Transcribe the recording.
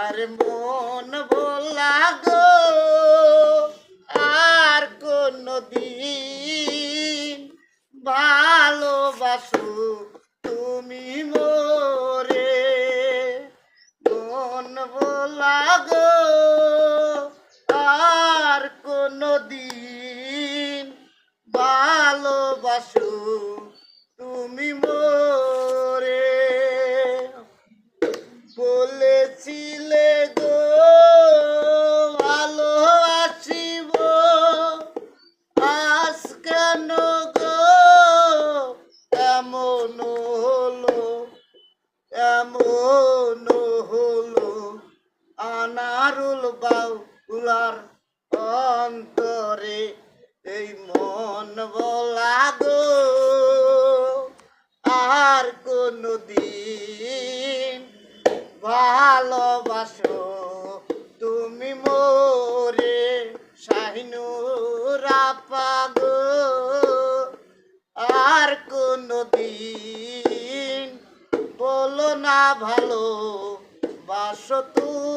আরে মন ভোলা গো আর কোনদিন ভালোবাসো তুমি মোরে। মন ভোলা গো আর কোনদিন ভালোবাসো তুমি মোরে। বলেছিলে গো ভালো আসিব, আজ কেন গো এমন হলো, এমন হলো। আনারুল বাউলার অন্তরে এই মন বলা গো আর কোনদিন ভালোবাসো তুমি মোরে। শাহিনুর আপা গো আর কোনদিন বলো না ভালো বাসো তুমি।